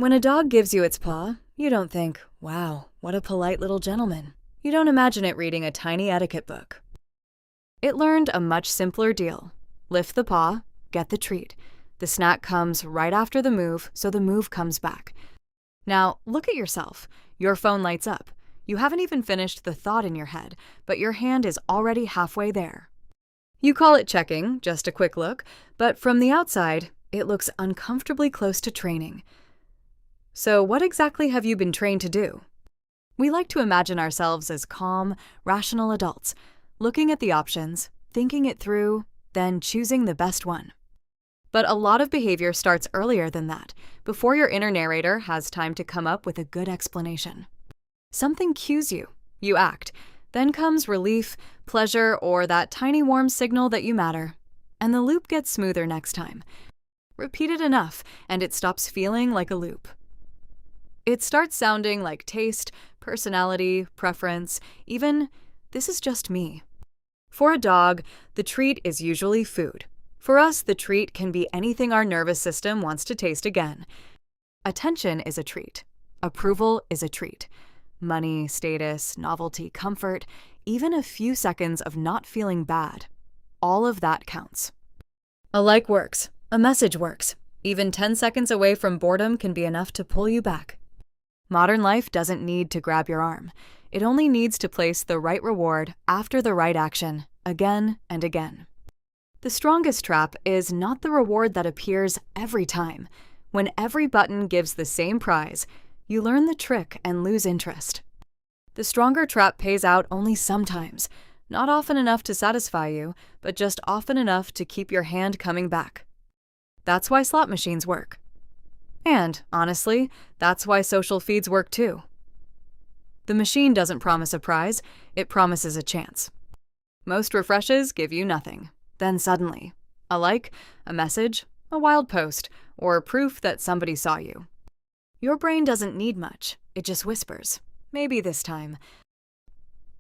When a dog gives you its paw, you don't think, wow, what a polite little gentleman. You don't imagine it reading a tiny etiquette book. It learned a much simpler deal. Lift the paw, get the treat. The snack comes right after the move, so the move comes back. Now, look at yourself. Your phone lights up. You haven't even finished the thought in your head, but your hand is already halfway there. You call it checking, just a quick look, but from the outside, it looks uncomfortably close to training. So what exactly have you been trained to do? We like to imagine ourselves as calm, rational adults, looking at the options, thinking it through, then choosing the best one. But a lot of behavior starts earlier than that, before your inner narrator has time to come up with a good explanation. Something cues you, you act, then comes relief, pleasure, or that tiny warm signal that you matter, and the loop gets smoother next time. Repeat it enough, and it stops feeling like a loop. It starts sounding like taste, personality, preference, even, this is just me. For a dog, the treat is usually food. For us, the treat can be anything our nervous system wants to taste again. Attention is a treat. Approval is a treat. Money, status, novelty, comfort, even a few seconds of not feeling bad. All of that counts. A like works. A message works. Even 10 seconds away from boredom can be enough to pull you back. Modern life doesn't need to grab your arm. It only needs to place the right reward after the right action, again and again. The strongest trap is not the reward that appears every time. When every button gives the same prize, you learn the trick and lose interest. The stronger trap pays out only sometimes, not often enough to satisfy you, but just often enough to keep your hand coming back. That's why slot machines work. And, honestly, that's why social feeds work too. The machine doesn't promise a prize, it promises a chance. Most refreshes give you nothing. Then suddenly, a like, a message, a wild post, or proof that somebody saw you. Your brain doesn't need much, it just whispers, maybe this time.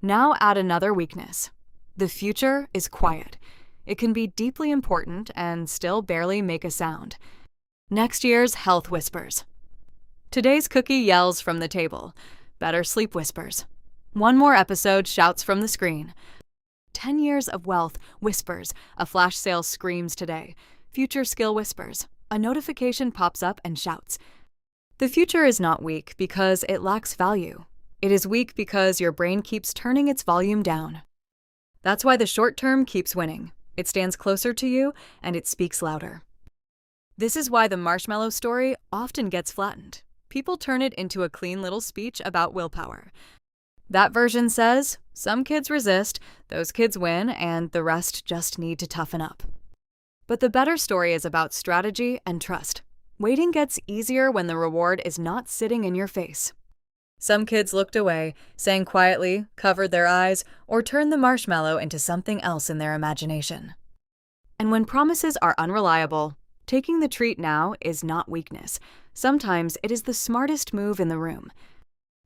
Now add another weakness. The future is quiet. It can be deeply important and still barely make a sound. Next year's health whispers. Today's cookie yells from the table. Better sleep whispers. One more episode shouts from the screen. 10 years of wealth whispers. A flash sale screams today. Future skill whispers. A notification pops up and shouts. The future is not weak because it lacks value. It is weak because your brain keeps turning its volume down. That's why the short term keeps winning. It stands closer to you and it speaks louder. This is why the marshmallow story often gets flattened. People turn it into a clean little speech about willpower. That version says, some kids resist, those kids win, and the rest just need to toughen up. But the better story is about strategy and trust. Waiting gets easier when the reward is not sitting in your face. Some kids looked away, sang quietly, covered their eyes, or turned the marshmallow into something else in their imagination. And when promises are unreliable, taking the treat now is not weakness. Sometimes it is the smartest move in the room.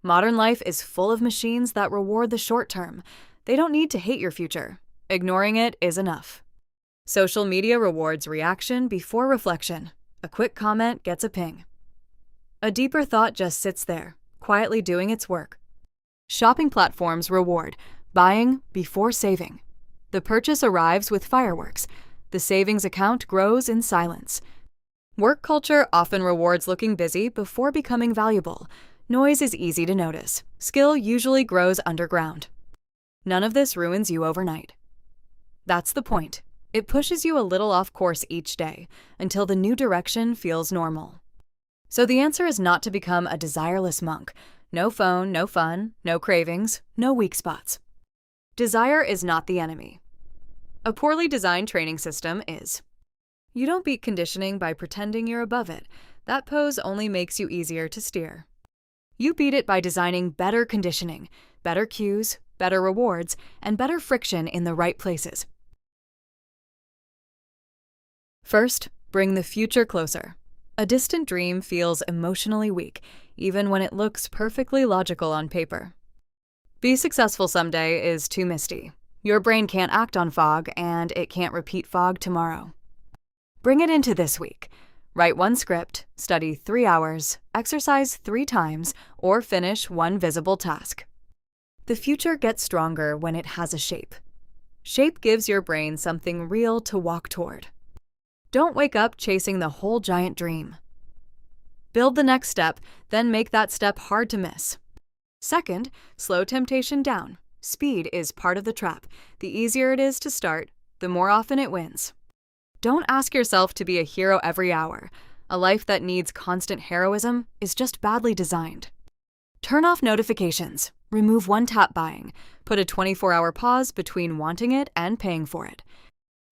Modern life is full of machines that reward the short term. They don't need to hate your future. Ignoring it is enough. Social media rewards reaction before reflection. A quick comment gets a ping. A deeper thought just sits there, quietly doing its work. Shopping platforms reward buying before saving. The purchase arrives with fireworks. The savings account grows in silence. Work culture often rewards looking busy before becoming valuable. Noise is easy to notice. Skill usually grows underground. None of this ruins you overnight. That's the point. It pushes you a little off course each day until the new direction feels normal. So the answer is not to become a desireless monk. No phone, no fun, no cravings, no weak spots. Desire is not the enemy. A poorly designed training system is. You don't beat conditioning by pretending you're above it. That pose only makes you easier to steer. You beat it by designing better conditioning, better cues, better rewards, and better friction in the right places. First, bring the future closer. A distant dream feels emotionally weak, even when it looks perfectly logical on paper. Be successful someday is too misty. Your brain can't act on fog, and it can't repeat fog tomorrow. Bring it into this week. Write one script, study 3 hours, exercise 3 times, or finish one visible task. The future gets stronger when it has a shape. Shape gives your brain something real to walk toward. Don't wake up chasing the whole giant dream. Build the next step, then make that step hard to miss. Second, slow temptation down. Speed is part of the trap. The easier it is to start, the more often it wins. Don't ask yourself to be a hero every hour. A life that needs constant heroism is just badly designed. Turn off notifications. Remove one-tap buying. Put a 24-hour pause between wanting it and paying for it.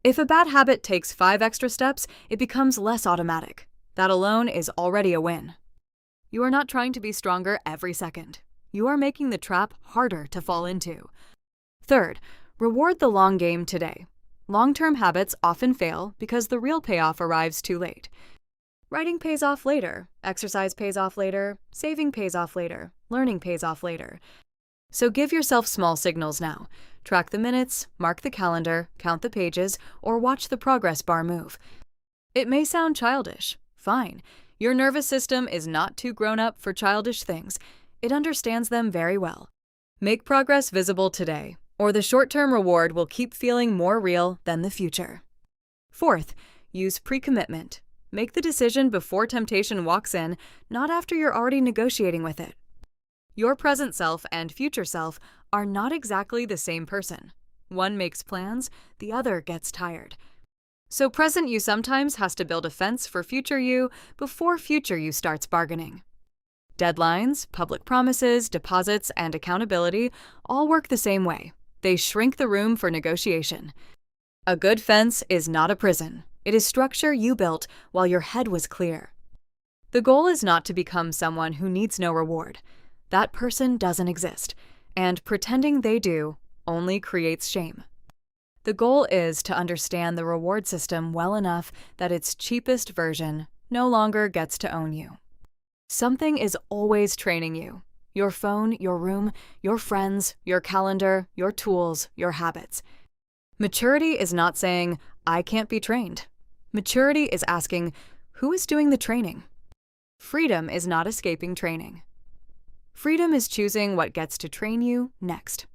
If a bad habit takes 5 extra steps, it becomes less automatic. That alone is already a win. You are not trying to be stronger every second. You are making the trap harder to fall into. Third, reward the long game today. Long-term habits often fail because the real payoff arrives too late. Writing pays off later, exercise pays off later, saving pays off later, learning pays off later. So give yourself small signals now. Track the minutes, mark the calendar, count the pages, or watch the progress bar move. It may sound childish. Fine. Your nervous system is not too grown up for childish things. It understands them very well. Make progress visible today, or the short-term reward will keep feeling more real than the future. Fourth, use pre-commitment. Make the decision before temptation walks in, not after you're already negotiating with it. Your present self and future self are not exactly the same person. One makes plans, the other gets tired. So present you sometimes has to build a fence for future you before future you starts bargaining. Deadlines, public promises, deposits, and accountability all work the same way. They shrink the room for negotiation. A good fence is not a prison. It is structure you built while your head was clear. The goal is not to become someone who needs no reward. That person doesn't exist, and pretending they do only creates shame. The goal is to understand the reward system well enough that its cheapest version no longer gets to own you. Something is always training you. Your phone, your room, your friends, your calendar, your tools, your habits. Maturity is not saying, I can't be trained. Maturity is asking, who is doing the training? Freedom is not escaping training. Freedom is choosing what gets to train you next.